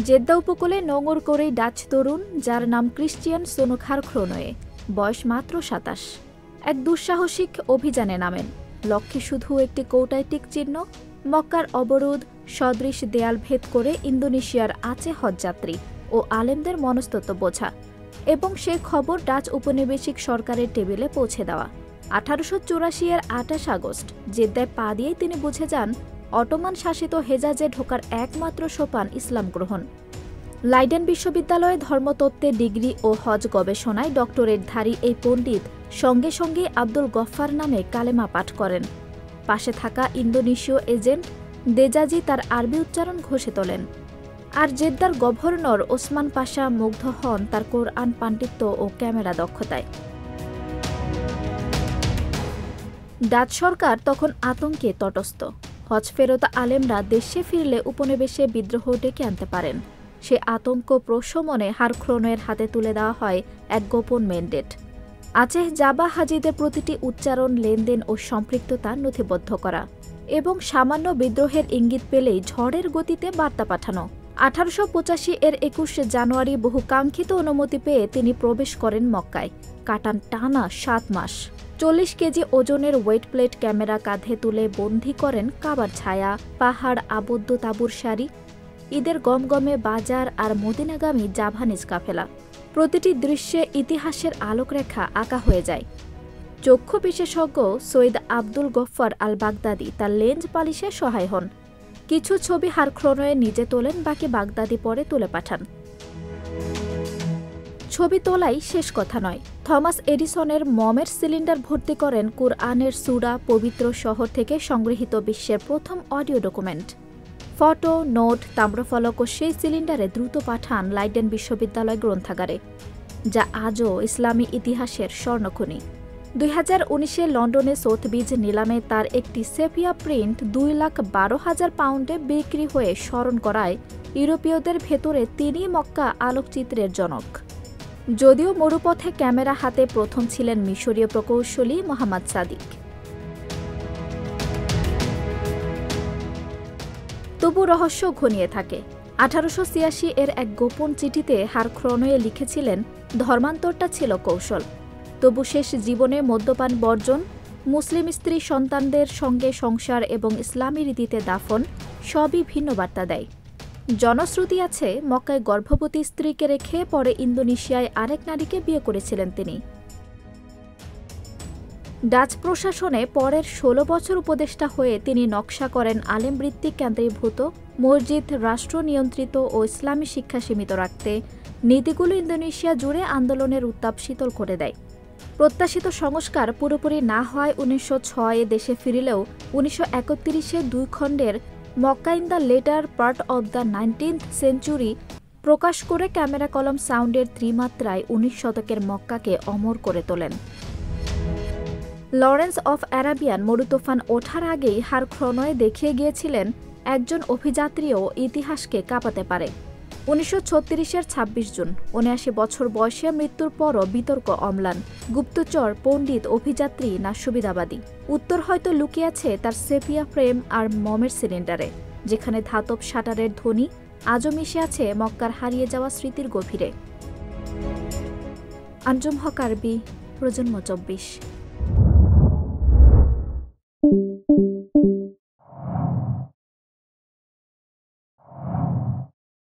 Jeddah উপকূলে নোঙর করেই Dutch তরুণ, যার নাম ক্রিশ্চিয়ান সোনোখার ক্রোনোয়ে, বয়স মাত্র ২৭। এক দুঃসাহসিক অভিযানে নামেন। লক্ষ্যে শুধু একটি কৌটাইটিক চিহ্ন, মক্কার অবরোধ সদৃশ দেয়াল ভেদ করে ইন্দোনেশিয়ার আচে হজযাত্রী ও আলেমদের মনস্তত্ব বোঝা এবং সেই খবর ডাচ উপনিবেশিক সরকারের টেবিলে পৌঁছে দেওয়া। ১৮৮৪-এর ২৮ আগস্ট জেদ্দায় পা দিয়েই তিনি বুঝে যান অটোমান শাসিত হেজাজে ঢোকার একমাত্র সোপান ইসলাম গ্রহণ। লাইডেন বিশ্ববিদ্যালয়ে ধর্মতত্ত্বে ডিগ্রি ও হজ গবেষণায় ডক্টরেটধারী এই পণ্ডিত সঙ্গে সঙ্গে আব্দুল গফফার নামে কালেমা পাঠ করেন। পাশে থাকা ইন্দোনেশীয় এজেন্ট দেজাজি তার আরবি উচ্চারণ ঘষে তোলেন। আর জেদ্দার গভর্নর ওসমান পাশা মুগ্ধ হন তার কোরআন পাণ্ডিত্য ও ক্যামেরা দক্ষতায়। ডাচ সরকার তখন আতঙ্কে তটস্থ। হজ ফেরত আলেমরা দেশে ফিরলে উপনিবেশে বিদ্রোহ ডেকে আনতে পারেন। সে আতঙ্ক প্রশমনে হারক্রোনের হাতে তুলে দেওয়া হয় এক গোপন ম্যান্ডেট। আচেহ জাবা হাজিদের প্রতিটি উচ্চারণ, লেনদেন ও সম্পৃক্ততা নথিবদ্ধ করা এবং সামান্য বিদ্রোহের ইঙ্গিত পেলেই ঝড়ের গতিতে বার্তা পাঠানো। ১৮৮৫-এর ২১ জানুয়ারি বহু কাঙ্ক্ষিত অনুমতি পেয়ে তিনি প্রবেশ করেন মক্কায়। কাটান টানা ৭ মাস। ৪০ কেজি ওজনের ওয়েট প্লেট ক্যামেরা কাঁধে তুলে বন্দী করেন কাবার ছায়া, পাহাড়, আবদ্ধ তাঁবুর সারি, ঈদের গমগমে বাজার আর মদিনাগামী জাভানিজ কাফেলা। প্রতিটি দৃশ্যে ইতিহাসের আলোকরেখা আঁকা হয়ে যায়। চক্ষু বিশেষজ্ঞ সৈয়দ আব্দুল গফফার আল বাগদাদি তার লেন্স পালিশে সহায় হন। কিছু ছবি হারক্রোনোয়ে নিজে তোলেন, বাকি বাগদাদি পরে তুলে পাঠান। ছবি তোলাই শেষ কথা নয়। থমাস এডিসনের মমের সিলিন্ডার ভর্তি করেন কুরআনের সূরা পবিত্র শহর থেকে সংগৃহীত বিশ্বের প্রথম অডিও ডকুমেন্ট। ফটো, নোট, তাম্রফলক ও সেই সিলিন্ডারে দ্রুত পাঠান লাইডেন বিশ্ববিদ্যালয় গ্রন্থাগারে, যা আজও ইসলামী ইতিহাসের স্বর্ণখনি। ২০১৯-এ লন্ডনে সোথবিজ নিলামে তার একটি সেপিয়া প্রিন্ট ২,১২,০০০ পাউন্ডে বিক্রি হয়ে স্মরণ করায় ইউরোপীয়দের ভেতরে তিনি মক্কা আলোকচিত্রের জনক। যদিও মরুপথে ক্যামেরা হাতে প্রথম ছিলেন মিশরীয় প্রকৌশলী মোহাম্মদ সাদিক। তবু রহস্য ঘনিয়ে থাকে। ১৮৮৬-এর এক গোপন চিঠিতে হারক্রোনোয়ে লিখেছিলেন ধর্মান্তরটা ছিল কৌশল। তবু শেষ জীবনে মদ্যপান বর্জন, মুসলিম স্ত্রী সন্তানদের সঙ্গে সংসার এবং ইসলামী রীতিতে দাফন সবই ভিন্ন বার্তা দেয়। জনশ্রুতি আছে মক্কায় গর্ভবতী স্ত্রীকে রেখে পরে ইন্দোনেশিয়ায় আরেক নারীকে বিয়ে করেছিলেন তিনি। ডাচ প্রশাসনে পরের ১৬ বছর উপদেষ্টা হয়ে তিনি নকশা করেন আলেমবৃত্তিক কেন্দ্রীভূত মসজিদ রাষ্ট্র নিয়ন্ত্রিত ও ইসলামী শিক্ষা সীমিত রাখতে। নীতিগুলো ইন্দোনেশিয়া জুড়ে আন্দোলনের উত্তাপ শীতল করে দেয়। প্রত্যাশিত সংস্কার পুরোপুরি না হওয়ায় ১৯০৬-এ দেশে ফিরলেও ১৯৩১-এ ২ খণ্ডের Mecca in the latter part of the 19th century প্রকাশ করে ক্যামেরা কলম সাউন্ডের ত্রিমাত্রায় ১৯ শতকের মক্কাকে অমর করে তোলেন। লরেন্স অফ অ্যারাবিয়ান মরুতুফান ওঠার আগেই হারক্রোনোয়ে দেখিয়ে গিয়েছিলেন একজন অভিযাত্রীও ইতিহাসকে কাঁপাতে পারে। ১৯৩৬-এর ২৬ জুন ৭৯ বছর বয়সে মৃত্যুর পরও বিতর্ক অম্লান। গুপ্তচর, পণ্ডিত, অভিযাত্রী না সুবিধাবাদী? উত্তর হয়তো লুকিয়ে আছে তার সেপিয়া ফ্রেম আর মমের সিলিন্ডারে, যেখানে ধাতব শাটারের ধ্বনি আজও মিশে আছে মক্কার হারিয়ে যাওয়া স্মৃতির গভীরে। আঞ্জুম হক আরবি, প্রজন্ম ২৪।